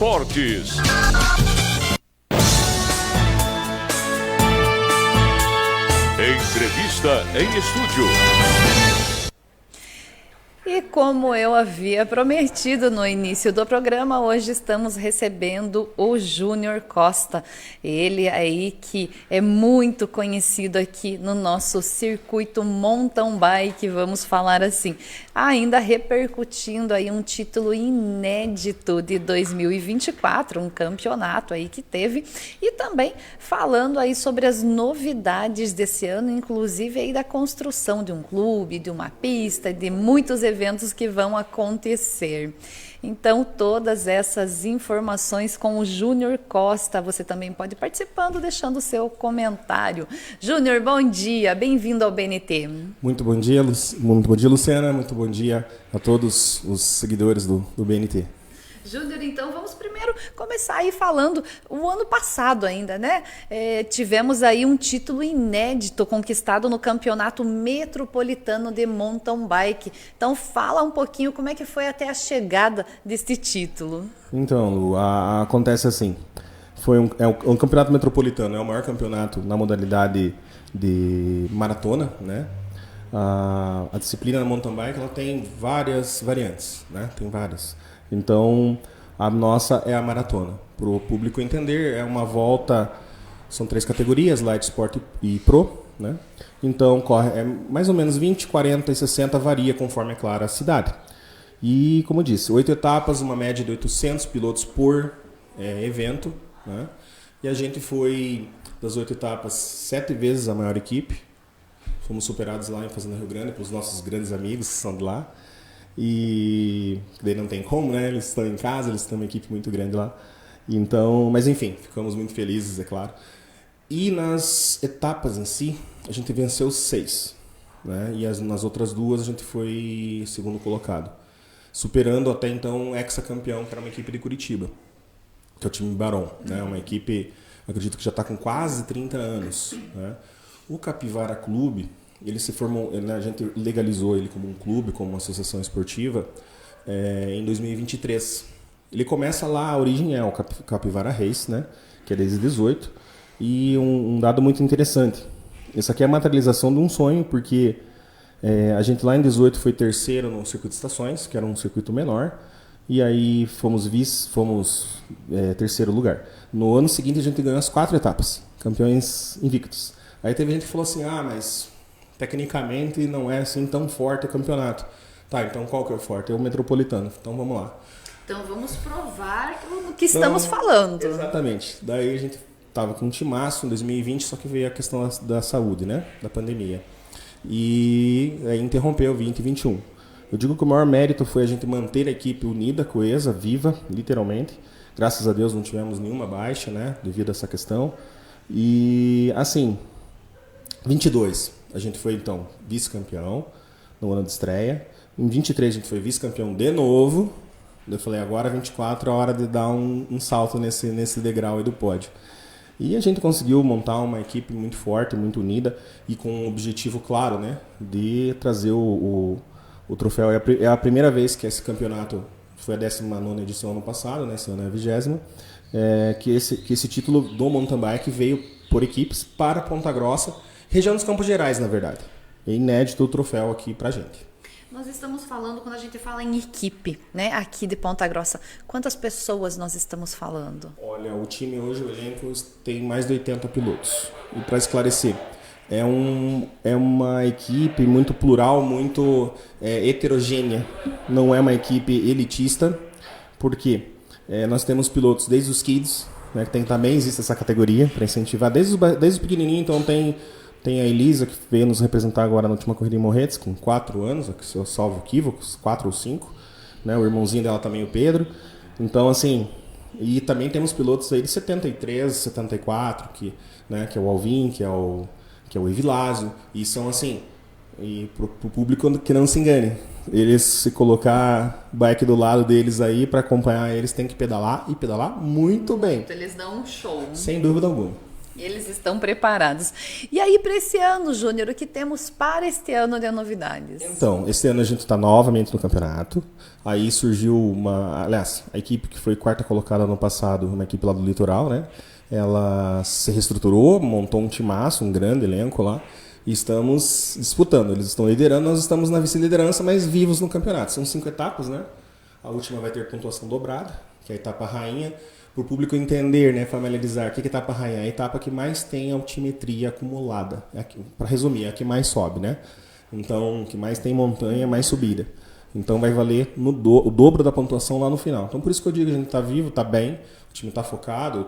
Esportes. Entrevista em estúdio. E como eu havia prometido no início do programa, hoje estamos recebendo o Júnior Costa. Ele aí que é muito conhecido aqui no nosso circuito mountain bike, vamos falar assim. Ainda repercutindo aí um título inédito de 2024, um campeonato aí que teve. E também falando aí sobre as novidades desse ano, inclusive aí da construção de um clube, de uma pista, de muitos eventos que vão acontecer. Então, todas essas informações com o Júnior Costa. Você também pode ir participando, deixando o seu comentário. Júnior, bom dia, bem-vindo ao BNT. Muito bom dia, Luciana. Muito bom dia a todos os seguidores do BNT. Júnior, então vamos primeiro começar aí falando o ano passado ainda, né? Tivemos aí um título inédito conquistado no Campeonato Metropolitano de Mountain Bike. Então fala um pouquinho como é que foi até a chegada deste título. Então, Lu, acontece assim, um campeonato metropolitano, é o maior campeonato na modalidade de maratona, né? A disciplina da mountain bike ela tem várias variantes, né? Tem várias. Então, a nossa é a maratona. Para o público entender, é uma volta, são 3 categorias, Light, Sport e Pro, né? Então, corre mais ou menos 20, 40 e 60, varia conforme, é claro, a cidade. E, como eu disse, 8 etapas, uma média de 800 pilotos por evento, né? E a gente foi, das 8 etapas, 7 vezes a maior equipe. Fomos superados lá em Fazenda Rio Grande pelos nossos grandes amigos que são de lá. E daí não tem como, né? Eles estão em casa, eles têm uma equipe muito grande lá. Então, mas enfim, ficamos muito felizes, é claro. E nas etapas em si, a gente venceu 6, né? E nas outras 2 a gente foi segundo colocado, superando até então o ex-campeão, que era uma equipe de Curitiba, que é o time Baron, né? Uma equipe, acredito que já está com quase 30 anos, né? O Capivara Clube, ele se formou, a gente legalizou ele como um clube, como uma associação esportiva, em 2023. Ele começa lá, a origem é o Capivara Race, né, que é desde 18, e um dado muito interessante. Isso aqui é a materialização de um sonho, porque a gente lá em 18 foi terceiro no circuito de estações, que era um circuito menor, e aí fomos terceiro lugar. No ano seguinte a gente ganhou as 4 etapas, campeões invictos. Aí teve gente que falou assim, mas tecnicamente não é assim tão forte o campeonato. Tá, então qual que é o forte? É o metropolitano. Então vamos lá. Então vamos provar o que estamos falando. Exatamente. Daí a gente tava com um timaço em 2020, só que veio a questão da saúde, né? Da pandemia. E aí interrompeu 2021. Eu digo que o maior mérito foi a gente manter a equipe unida, coesa, viva, literalmente. Graças a Deus não tivemos nenhuma baixa, né? Devido a essa questão. E assim, 22. A gente foi, então, vice-campeão no ano de estreia. Em 23 a gente foi vice-campeão de novo. Eu falei, agora 24 é a hora de dar um salto nesse degrau aí do pódio. E a gente conseguiu montar uma equipe muito forte, muito unida e com um objetivo claro, né? De trazer o troféu. É a primeira vez que esse campeonato, foi a 19ª edição ano passado, né? Esse ano é a 20ª, que esse título do mountain bike veio por equipes para Ponta Grossa, região dos Campos Gerais, na verdade. É inédito o troféu aqui pra gente. Nós estamos falando, quando a gente fala em equipe, né, aqui de Ponta Grossa, quantas pessoas nós estamos falando? Olha, o time hoje, o elenco, tem mais de 80 pilotos. E para esclarecer, é uma equipe muito plural, muito heterogênea. Não é uma equipe elitista, porque nós temos pilotos desde os kids, né, que também existe essa categoria para incentivar, desde os pequenininhos. Então tem a Elisa, que veio nos representar agora na última corrida em Morretes, com 4 anos, se eu salvo equívocos, 4 ou 5, né? O irmãozinho dela também, o Pedro. Então, assim, e também temos pilotos aí de 73, 74, que é o Alvin, que é o Evilásio, e são assim, e pro público que não se engane, eles, se colocar bike do lado deles aí para acompanhar eles, tem que pedalar, e pedalar muito bem. Eles dão um show. Sem dúvida alguma. Eles estão preparados. E aí, para esse ano, Júnior, o que temos para este ano de novidades? Então, esse ano a gente está novamente no campeonato. Aí surgiu aliás, a equipe que foi quarta colocada no passado, uma equipe lá do Litoral, né? Ela se reestruturou, montou um timaço, um grande elenco lá. E estamos disputando. Eles estão liderando, nós estamos na vice-liderança, mas vivos no campeonato. São 5 etapas, né? A última vai ter pontuação dobrada, que é a etapa rainha. Para o público entender, né, familiarizar, o que é a etapa rainha? É a etapa que mais tem altimetria acumulada. Para resumir, é a que mais sobe, né? Então, que mais tem montanha, mais subida. Então vai valer o dobro da pontuação lá no final. Então por isso que eu digo que a gente está vivo, está bem, o time está focado,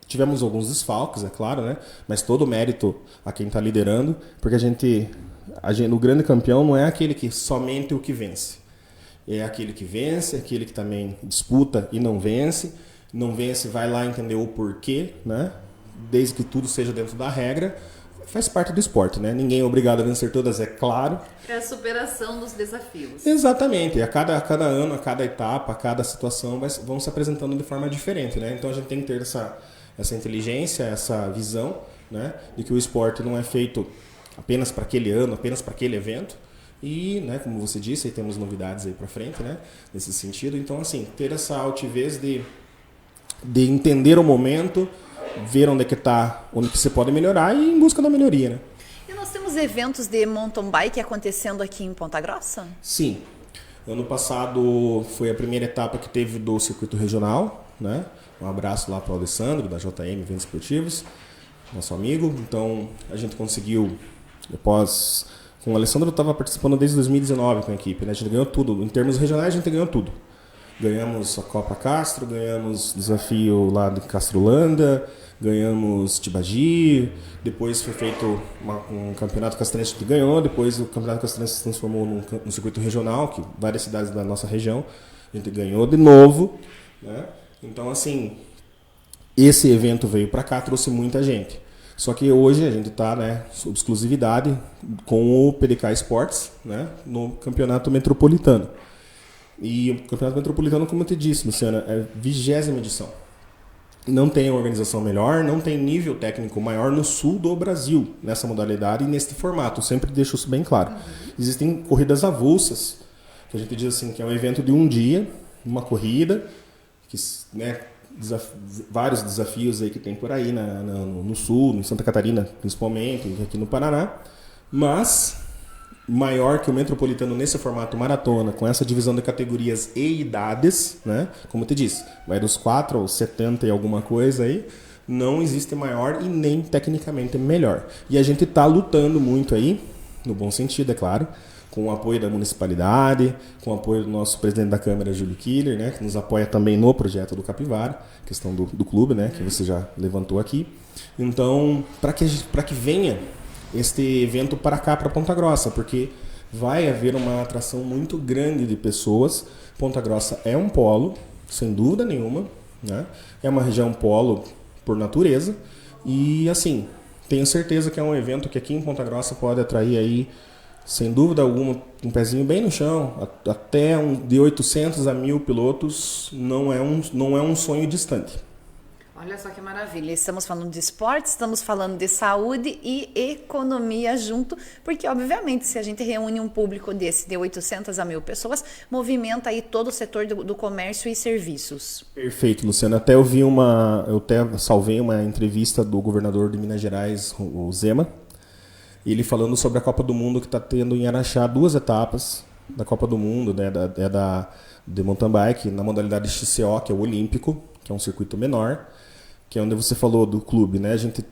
tivemos alguns desfalques, é claro, né? Mas todo o mérito a quem está liderando, porque o grande campeão não é aquele que somente o que vence. É aquele que vence, aquele que também disputa e não vence. Não vence, vai lá entender o porquê, né? Desde que tudo seja dentro da regra. Faz parte do esporte, né? Ninguém é obrigado a vencer todas, é claro. É a superação dos desafios. Exatamente. A cada ano, a cada etapa, a cada situação vão se apresentando de forma diferente, né? Então a gente tem que ter essa inteligência, essa visão, né? De que o esporte não é feito apenas para aquele ano, apenas para aquele evento. E, né, como você disse, aí temos novidades aí para frente, né, nesse sentido. Então, assim, ter essa altivez de entender o momento, ver onde que está, onde que você pode melhorar e ir em busca da melhoria, né? E nós temos eventos de mountain bike acontecendo aqui em Ponta Grossa? Sim. Ano passado foi a primeira etapa que teve do circuito regional, né? Um abraço lá para o Alessandro, da JM Eventos Esportivos, nosso amigo. Então, a gente conseguiu, com o Alessandro eu estava participando desde 2019 com a equipe, né? A gente ganhou tudo. Em termos regionais, a gente ganhou tudo. Ganhamos a Copa Castro, ganhamos desafio lá de Castrolanda, ganhamos Tibagi, depois foi feito um campeonato castrense que ganhou, depois o campeonato castrense se transformou num circuito regional, que várias cidades da nossa região, a gente ganhou de novo, né? Então, assim, esse evento veio para cá, trouxe muita gente. Só que hoje a gente está, né, sob exclusividade com o PDK Esportes, né, no Campeonato Metropolitano. E o Campeonato Metropolitano, como eu te disse, Luciana, é a 20ª edição. Não tem organização melhor, não tem nível técnico maior no sul do Brasil nessa modalidade e neste formato. Eu sempre deixo isso bem claro. Existem corridas avulsas, que a gente diz assim, que é um evento de um dia, uma corrida, que, né, vários desafios aí que tem por aí no sul, em Santa Catarina principalmente, aqui no Paraná, mas maior que o Metropolitano nesse formato maratona, com essa divisão de categorias e idades, né? Como eu te disse, vai dos 4 aos 70 e alguma coisa aí, não existe maior e nem tecnicamente melhor. E a gente está lutando muito aí, no bom sentido, é claro, com o apoio da municipalidade, com o apoio do nosso presidente da Câmara, Júlio Killer, né, que nos apoia também no projeto do Capivara, questão do clube, né, que você já levantou aqui. Então, para que venha este evento para cá, para Ponta Grossa, porque vai haver uma atração muito grande de pessoas. Ponta Grossa é um polo, sem dúvida nenhuma, né? É uma região polo por natureza e, assim, tenho certeza que é um evento que aqui em Ponta Grossa pode atrair aí, sem dúvida alguma, um pezinho bem no chão, até de 800 a 1.000 pilotos, não é um sonho distante. Olha só que maravilha, estamos falando de esporte, estamos falando de saúde e economia junto, porque obviamente se a gente reúne um público desse de 800 a 1.000 pessoas, movimenta aí todo o setor do comércio e serviços. Perfeito, Luciano, eu até salvei uma entrevista do governador de Minas Gerais, o Zema, ele falando sobre a Copa do Mundo que está tendo em Araxá 2 etapas da Copa do Mundo, né, de mountain bike, na modalidade XCO, que é o Olímpico, que é um circuito menor, que é onde você falou do clube, né? A gente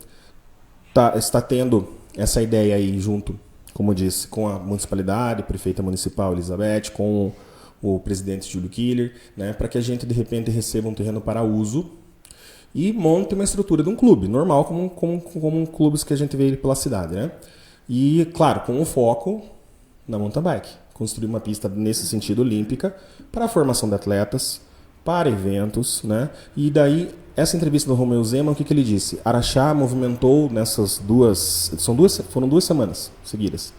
está tendo essa ideia aí junto, como eu disse, com a municipalidade, prefeita municipal Elizabeth, com o presidente Júlio Killer, né? Para que a gente, de repente, receba um terreno para uso e monte uma estrutura de um clube, normal, como clubes que a gente vê pela cidade, né? E, claro, com o foco na mountain bike. Construir uma pista nesse sentido olímpica para a formação de atletas, para eventos, né? E daí, essa entrevista do Romeu Zema, o que ele disse? Araxá movimentou nessas foram 2 semanas seguidas.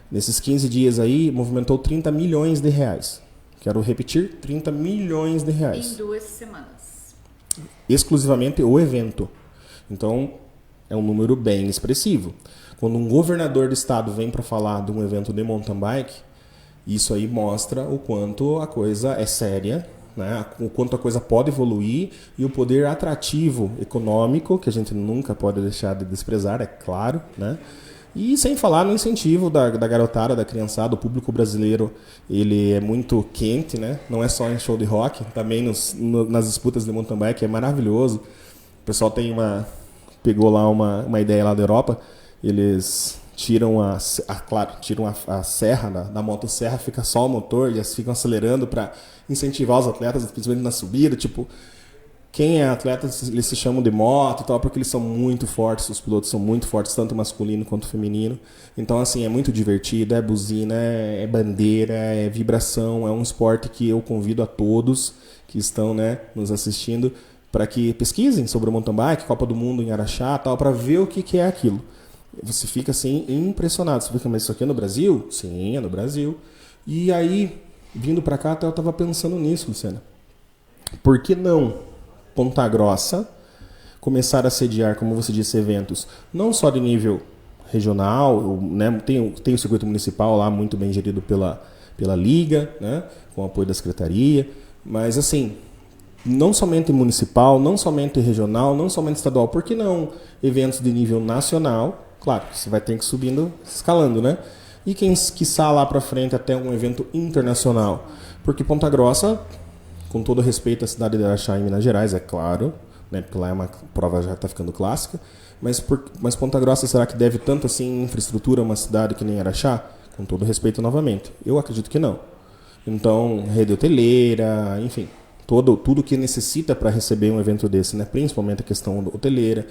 Nesses 15 dias aí, movimentou 30 milhões de reais. Quero repetir, 30 milhões de reais. Em 2 semanas. Exclusivamente o evento. Então, é um número bem expressivo. Quando um governador do estado vem para falar de um evento de mountain bike, isso aí mostra o quanto a coisa é séria, né? O quanto a coisa pode evoluir e o poder atrativo econômico, que a gente nunca pode deixar de desprezar, é claro, né? E sem falar no incentivo da garotada, da criançada, o público brasileiro, ele é muito quente, né? Não é só em show de rock, também nas disputas de mountain bike, é maravilhoso. O pessoal pegou lá uma ideia lá da Europa, eles tiram a serra da motosserra, fica só o motor e eles ficam acelerando para incentivar os atletas, principalmente na subida. Tipo, quem é atleta, eles se chamam de moto e tal, porque eles são muito fortes, os pilotos são muito fortes, tanto masculino quanto feminino. Então, assim, é muito divertido, é buzina, é bandeira, é vibração, é um esporte que eu convido a todos que estão, né, nos assistindo para que pesquisem sobre o mountain bike, Copa do Mundo em Araxá, tal, para ver o que é aquilo. Você fica assim impressionado. Você fica, mas isso aqui é no Brasil? Sim, é no Brasil. E aí, vindo para cá, até eu estava pensando nisso, Luciana. Por que não Ponta Grossa começar a sediar, como você disse, eventos não só de nível regional, né? Tem o circuito municipal lá muito bem gerido pela Liga, né? Com o apoio da Secretaria, mas assim, não somente municipal, não somente regional, não somente estadual, por que não eventos de nível nacional? Claro, você vai ter que ir subindo, escalando, né? E quem quiçá lá para frente até um evento internacional. Porque Ponta Grossa, com todo respeito à cidade de Araxá em Minas Gerais, é claro, né? Porque lá é uma prova já está ficando clássica, mas Ponta Grossa, será que deve tanto assim infraestrutura a uma cidade que nem Araxá? Com todo respeito novamente, eu acredito que não. Então, rede hoteleira, enfim, tudo que necessita para receber um evento desse, né? Principalmente a questão hoteleira.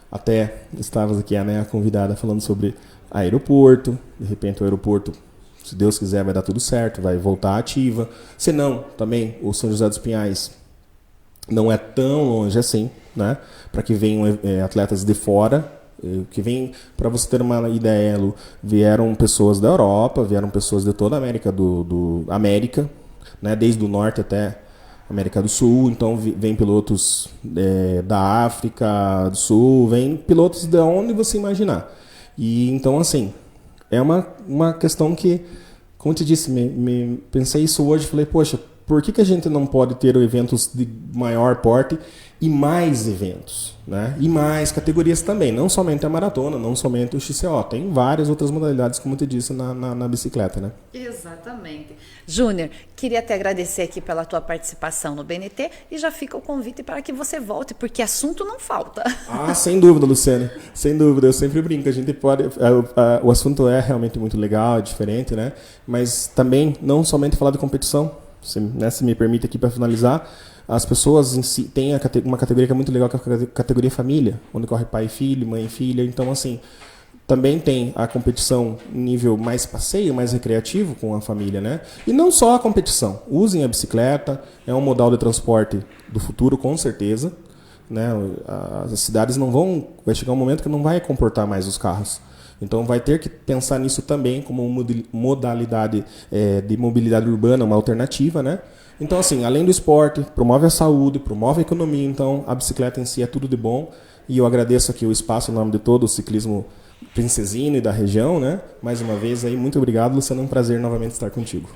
Até estávamos aqui, né, a convidada falando sobre aeroporto. De repente o aeroporto, se Deus quiser, vai dar tudo certo, vai voltar ativa. Se não, também o São José dos Pinhais não é tão longe assim, né? Para que venham atletas de fora. Que vem, para você ter uma ideia, Lu, vieram pessoas da Europa, vieram pessoas de toda a América América, né? Desde o norte até América do Sul. Então vem pilotos da África do Sul, vem pilotos de onde você imaginar. E então, assim, é uma questão que, como eu te disse, pensei isso hoje, falei, poxa, por que a gente não pode ter eventos de maior porte e mais eventos, né? E mais categorias também, não somente a maratona, não somente o XCO, tem várias outras modalidades, como eu te disse, na bicicleta, né? Exatamente. Júnior, queria te agradecer aqui pela tua participação no BNT e já fica o convite para que você volte, porque assunto não falta. Ah, sem dúvida, Luciana, sem dúvida, eu sempre brinco, a gente pode, o assunto é realmente muito legal, é diferente, né? Mas também, não somente falar de competição, se me permite aqui para finalizar, as pessoas em si têm uma categoria que é muito legal, que é a categoria família, onde corre pai e filho, mãe e filha. Então, assim, também tem a competição em nível mais passeio, mais recreativo com a família, né? E não só a competição. Usem a bicicleta, é um modal de transporte do futuro, com certeza, né? As cidades vai chegar um momento que não vai comportar mais os carros. Então vai ter que pensar nisso também como uma modalidade de mobilidade urbana, uma alternativa, né? Então, assim, além do esporte, promove a saúde, promove a economia. Então, a bicicleta em si é tudo de bom. E eu agradeço aqui o espaço em nome de todo o ciclismo princesino e da região, né? Mais uma vez, aí, muito obrigado, Luciano. É um prazer novamente estar contigo.